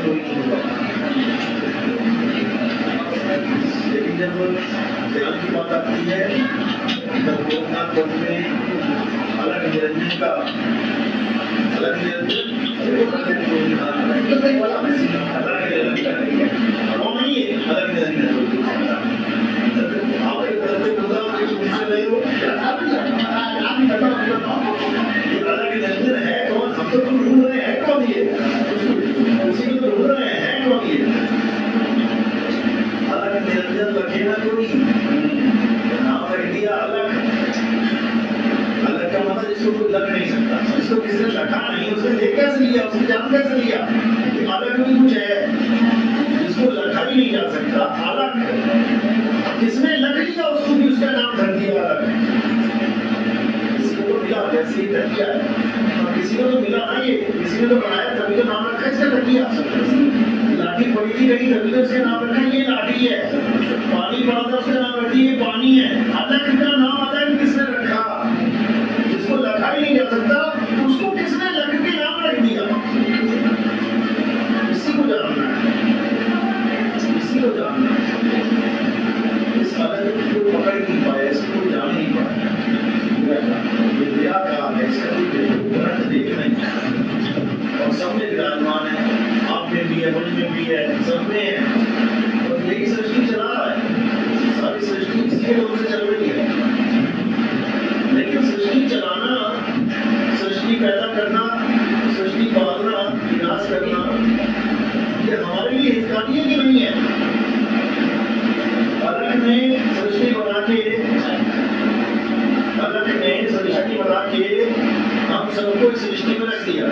कोई नहीं होगा। लेकिन जब ध्यान की बात आती है तब लोकनाथ पद में अलग निरंजन का अलग निरंजन अलग निरंजन नहीं है, अलग निरंजन अलग निरंजन है कौन? हम तो ढूंढ रहे हैं कौन ये, उसी को ढूंढ रहे हैं कौन ये अलग निरंजन लगे ना कोई नाम रख दिया अलग। अलग का मतलब जिसको कोई लग नहीं सकता, जिसको किसी ने लगा नहीं, उसने देख कैसे लिया, उसने जान कैसे लिया कि अलग भी कुछ है जिसको लगा ही नहीं जा सकता। अलग किसने लग लिया उसको भी उसका नाम धर दिया अलग। किसी को तो मिला वैसे ही धर दिया है, और किसी को तो मिला ना, ये किसी ने तो बनाया तभी तो नाम रखा, इसका धर दिया। लाठी पड़ी थी कहीं तभी तो उसका नाम रखा ये लाठी है, पानी पड़ा था उसका नाम रख दिया ये पानी है। अलग का नाम अलग किसने रखा? जिसको लगा ही नहीं जा सकता उसको किसने लग के नाम रख दिया? इसी को जानना है, इसी को जानना है। इस अलग को पकड़ नहीं पाया, इसको जान नहीं पाया, विद्या का ऐसा ग्रंथ देख नहीं और सब में विराजमान है, आप में भी है, मुझ में भी है, सब में है। और यही सृष्टि चला रहा है, सारी सृष्टि इसके लोग से चल रही है। लेकिन सृष्टि चलाना, सृष्टि पैदा करना, सृष्टि पालना, विनाश करना, ये हमारे लिए हितकारी है कि नहीं है? अलग ने सृष्टि बना के, अलग ने सृष्टि बना के हम सबको इस सृष्टि में रख दिया।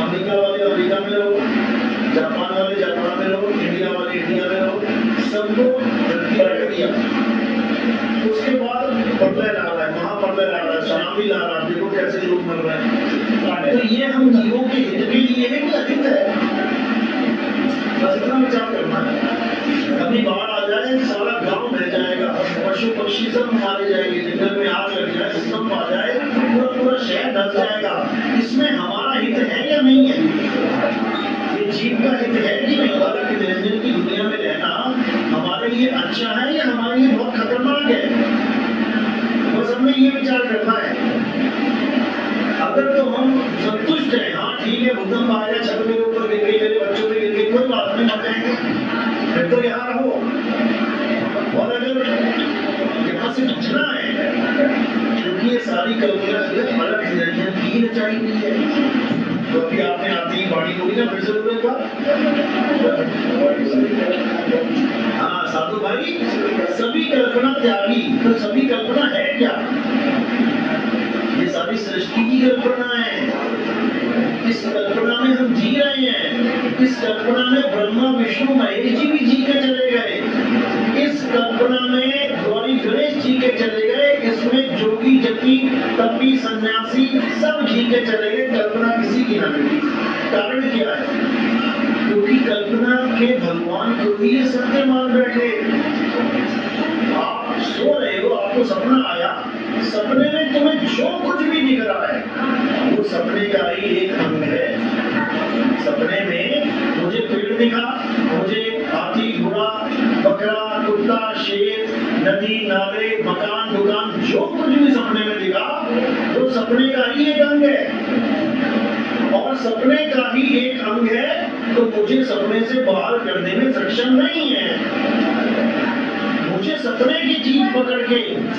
अमेरिका वाले अमेरिका में रहो, जापान वाले जापान में रहो, इंडिया वाले इंडिया में रहो, सबको रख दिया। उसके बाद प्रलय ला रहा है, महाप्रलय ला रहा है, सुनामी ला रहा है, देखो कैसे लोग मर रहे हैं। तो ये हम जीवों के हित के लिए है कि अहित है? बस इतना विचार करना है। कभी बाढ़ आ जाए सारा गांव बह जाएगा, पशु पक्षी सब मारे जाएंगे, जंगल में आग लग जाए, भूकंप आ जाए, पूरा पूरा शहर ढल जाएगा। इसमें हमारा हित है या नहीं है? ये जीव का हित है कि नहीं? अलग निरंजन की दुनिया में रहना हमारे लिए अच्छा है या हमारे लिए बहुत खतरनाक है? बस हमें ये विचार करना है। अगर तो हम संतुष्ट हैं, हाँ ठीक है, भूकंप आएगा, छत मेरे ऊपर गिर गई, मेरे बच्चों पे गिर गई, कोई बात नहीं, मर जाएंगे, फिर तो यहाँ रहो। और अगर यहाँ से बचना है, क्योंकि ये सारी कल्पना अलग निरंजन की रचाई हुई है। तो अभी आपने आती ही बाड़ी बोली ना, फिर से बोले का हाँ साधु भाई, सभी कल्पना त्यागी, तो सभी कल्पना है क्या? ये सारी सृष्टि की कल्पना है। इस कल्पना में हम जी रहे हैं, इस कल्पना में ब्रह्मा विष्णु महेश जी भी जी के चले गए, इस कल्पना में गौरी गणेश जी के चले गए, इसमें जोगी जति तपी सन्यासी सब जी के चले गए, कल्पना किसी की ना मिली। कारण क्या है? क्योंकि कल्पना के भगवान को भी ये सत्य मान बैठे। आप सो रहे हो, आपको सपना आया, सपने में तुम्हें जो कुछ भी दिख रहा है वो सपने का ही एक अंग है। सपने में मुझे पेड़ दिखा, मुझे हाथी घोड़ा बकरा कुत्ता शेर नदी नाले मकान दुकान जो कुछ भी सपने में दिखा वो सपने का ही एक अंग है। और सपने का ही एक अंग है तो मुझे सपने से बाहर करने में सक्षम नहीं है। मुझे सपने की चीज पकड़ के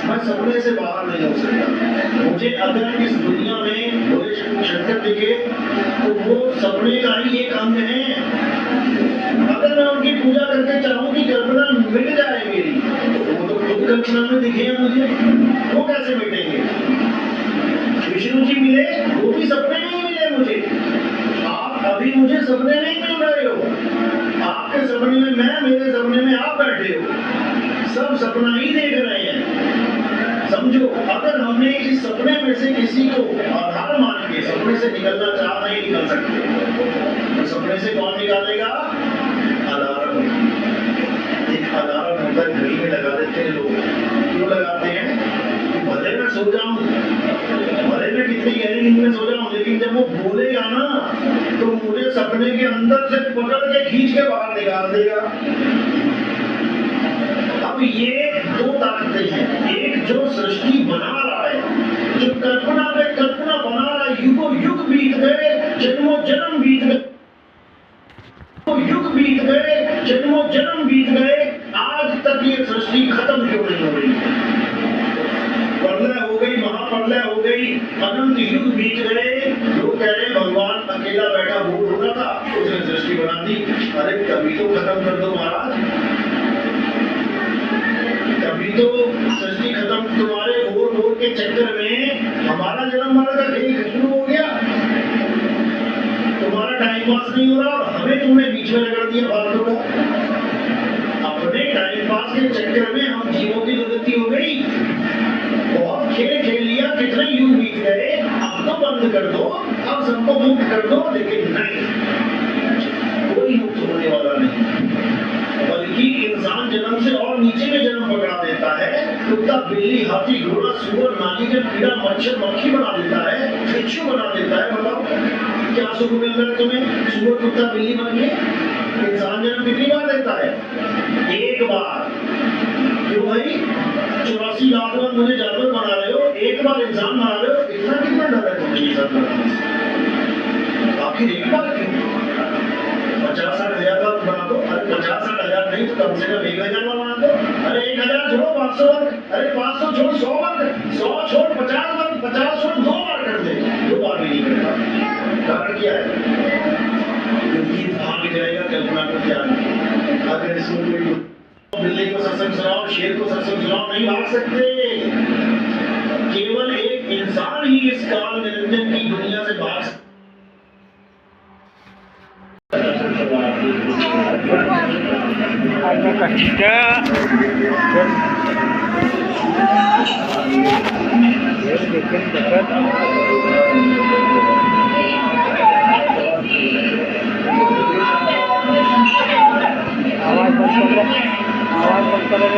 मैं सपने से बाहर नहीं हो सकता। मुझे अगर इस दुनिया में मुझे शंकर दिखे तो वो सपने का ही एक अंग है। अगर मैं उनकी पूजा करके चाहूँ कि कल्पना मिट जाए मेरी, तो वो तो खुद कल्पना में दिखे हैं मुझे, वो कैसे मिटेंगे? विष्णु जी मिले, वो भी सपने में ही मिले मुझे। आप अभी मुझे सपने नहीं मिल रहे हो, आपके सपने में मैं, मेरे सपने में आप बैठे हो, सब सपना ही देख रहे हैं। समझो, अगर हमने इस सपने में से किसी को आधार मान के सपने से निकलना चाह नहीं निकल सकते, तो सपने से कौन निकालेगा? अलार्म। एक अलार्म होता है, घड़ी में लगा देते हैं लोग। क्यों लगाते हैं? कि भले मैं सो जाऊं, भले मैं कितनी गहरी नींद में सो जाऊं, लेकिन जब वो बोलेगा ना तो मुझे सपने सपने के अंदर से पकड़ के खींच के बाहर निकाल देगा। अब ये दो ताकतें हैं, एक जो सृष्टि बना रहा है, जो कल्पना पे कल्पना बना रहा है, युगों युग बीत गए, जन्मों जन्म बीत गए, युग बीत गए, जन्मों जन्म बीत गए, आज तक ये सृष्टि खत्म क्यों नहीं हो रही? प्रलय हो गई, महाप्रलय हो गई, अनंत युग बीत गए, लोग कह रहे भगवान अकेला बैठा बोर हो रहा था, उसने सृष्टि बना दी। अरे कभी तो खत्म कर दो महाराज, कभी तो सृष्टि खत्म। तुम्हारे बोर बोर के चक्कर में हमारा जन्म मरण का खेल शुरू हो गया, तुम्हारा टाइम पास नहीं हो रहा और हमें तुमने बीच में रगड़ दिया फालतू का। अपने टाइम पास के चक्कर में हम जीवों की दुर्गति हो गई, बहुत खेल खेल लिया, कितने युग बीत गए, अब तो बंद कर दो, अब सबको मुक्त कर दो। लेकिन नहीं, कोई मुक्त होने वाला नहीं, बल्कि इंसान जन्म से और नीचे में जन्म पकड़ा देता है। कुत्ता, बिल्ली, हाथी, घोड़ा, सुअर, नालीगढ़, कीड़ा, मच्छर, मक्खी बना देता है, बिच्छू बना देता है। बताओ क्या सुख मिल रहा है तुम्हें? सुअर, कुत्ता, बिल्ली बन के इंसान जन्म कितनी बार लेता है? एक बार। क्यों भाई? 84 लाख बार मुझे जानवर बना रहे हो, एक बार इंसान बना रहे हो, इतना कितना डर है तुम्हें ये सब बनाने से? आखिर एक बार क्यों? 50-60 हजार बार बना दो। अरे 50-60 हजार नहीं तो कम से कम 1000 बार बना दो। अरे 1000 छोड़ो 500 बार, अरे 500 छोड़ 100 बार, 100 छोड़ 50 बार, 50 छोड़ 2 बार कर दे, 2 बार भी नहीं करता। कारण क्या है? क्योंकि भाग जाएगा कल्पना को त्याग। अगर इसमें कोई बिल्ली को सत्संग सुनाओ, शेर को सत्संग सुनाओ, नहीं भाग सकते। केवल एक इंसान ही इस काल निरंजन की दुनिया से भाग सकता। आवाज बंद कर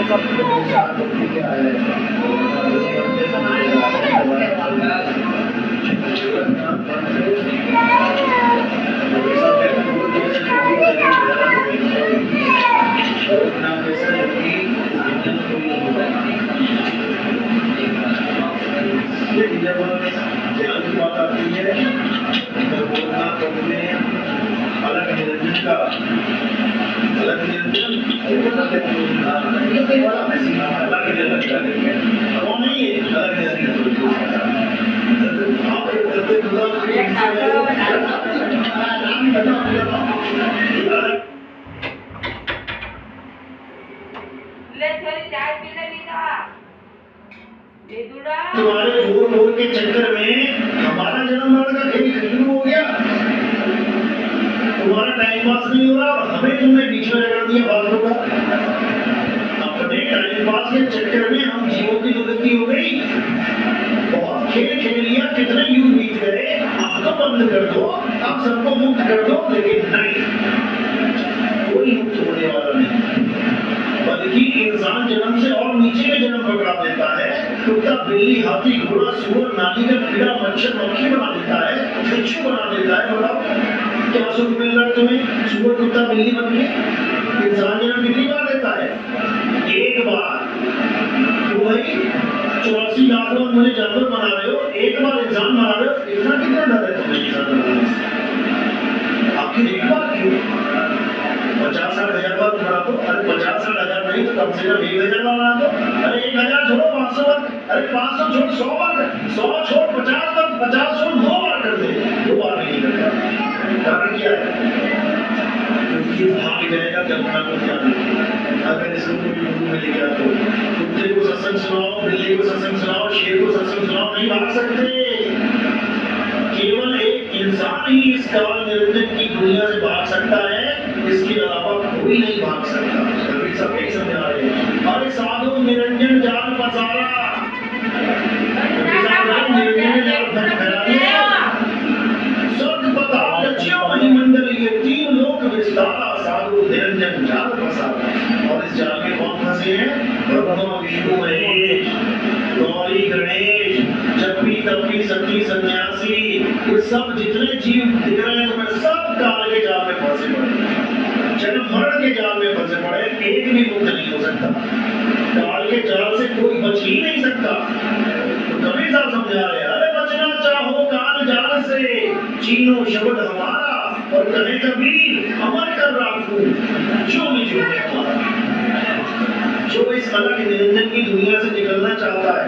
तुम्हारे बोर बोर के चक्कर में हमारा जन्म मरण का खेल शुरू हो गया, तुम्हारा टाइम पास नहीं हो रहा और हमें तुमने बीच में रगड़ दिया फालतू का। अपने टाइम पास के चक्कर में हम जीवों की दुर्गति हो गई, बहुत खेल खेल लिया, कितने युग बीत गए, अब तो बंद कर दो, अब सबको मुक्त कर दो। लेकिन नहीं, कोई मुक्त होने वाला नहीं, बल्कि इंसान जन्म से और नीचे में जन्म पकड़ा देता है। कुत्ता, बिल्ली, हाथी, घोड़ा, सुअर, नालीगढ़, कीड़ा, मच्छर, मक्खी बना देता है, बिच्छू बना देता है। बताओ क्या सुख मिल रहा है तुम्हें? सुअर, कुत्ता, बिल्ली बन के इंसान जन्म कितनी बार लेता है? एक बार। क्यों भाई? 84 लाख बार मुझे जानवर बना रहे हो, एक बार इंसान बना रहे हो, इतना कितना डर है तुम्हें इंसान बनाने से? आखिर एक बार क्यों? 50-60 हजार बार बना दो। अरे 50-60 हजार नहीं तो कम से कम 1000 बार बना दो। अरे 1000 छोड़ो 500 बार, अरे 500 छोड़ 100 बार, 100 छोड़ 50 बार, 50 छोड़ 2 बार कर दे, 2 बार भी नहीं करता। कारण क्या है? क्योंकि भाग जाएगा कल्पना को त्याग। अगर इसको कोई गुरु मिल गया तो कुत्ते को सत्संग सुनाओ, बिल्ली को सत्संग सुनाओ, शेर को सत्संग सुनाओ, नहीं भाग सकते। केवल एक इंसान ही इस काल निरंजन की दुनिया से भाग सकता है, इसके अलावा कोई नहीं भाग सकता। सभी सब एक समझ आ रहे हैं। अरे साधु निरंजन जाल पसारा, निरंजन ने जाल फैला दिया। स्वर्ग पाताल लक्ष्य मणिमंडल, ये 3 लोक विस्तारा, साधु निरंजन जाल पसारा। और इस जाल में कौन फंसे हैं? ब्रह्मा, विष्णु, महेश, गौरी गणेश जपी तपी सती सन्यासी, ये सब जितने जीव दिख रहे हैं तुम्हें, सब काल के जाल में फंसे पड़े, जन्म मरण के जाल में फंसे पड़े, एक भी मुक्त नहीं हो सकता। काल के जाल से कोई बच ही नहीं सकता। तो कबीर साहब समझा रहे, अरे बचना चाहो काल जाल से, चीनो शब्द हमारा और कहे कबीर अमर कर राखूं जो निज में हमारा। जो इस अलग निरंजन की दुनिया से निकलना चाहता है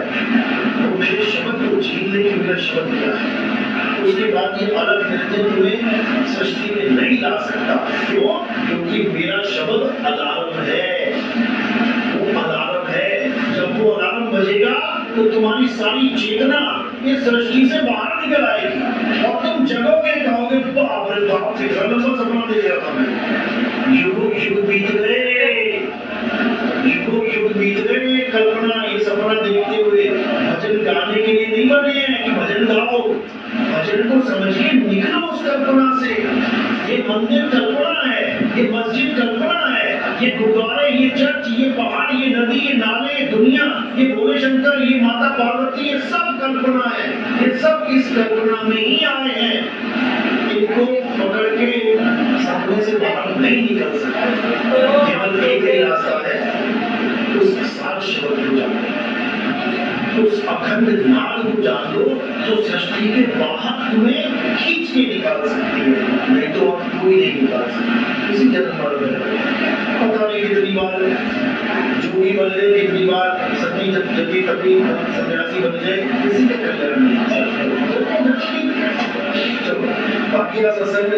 वो मेरे शब्द को छीन ले, कि मेरा शब्द क्या है। उसके बाद ये अलग निरंजन तुम्हें सृष्टि में नहीं ला सकता। क्यों? क्योंकि मेरा शब्द अलार्म है, वो अलार्म है। जब वो अलार्म बजेगा तो तुम्हारी सारी चेतना इस सृष्टि से बाहर निकल आएगी और तुम जगोगे, कहोगे बाप रे बाप, कितना लंबा सपना देख रहा था मैं, युग युग बीत गए, युग युग बीत गए। कल्पना, ये सपना देखते हुए भजन गाने के लिए नहीं बने हैं कि भजन गाओ, भजन को समझ के निकलो उस कल्पना से। ये मंदिर कल्पना है, ये मस्जिद कल्पना है, ये गुरुद्वारे, ये चर्च, ये पहाड़, ये नदी, ये नाले, ये दुनिया, ये भोले शंकर, ये माता पार्वती, ये सब कल्पना है। ये सब इस कल्पना में ही आए हैं। इनको पकड़ के सपने से बाहर नहीं निकल सकते। केवल एक ही रास्ता है, उस सात शब्द को जानो, उस अखंड नाद को जान लो जो सृष्टि के बाहर तुम्हें खींच के निकाल सकती है, नहीं तो अब कोई नहीं निकाल सकता। इसी जन्म मरण में पता नहीं कितनी बार जोगी बन जाए, कितनी बार सती जबी तभी सन्यासी बन जाए, किसी का कल्याण नहीं। चलो बाकी का सत्संग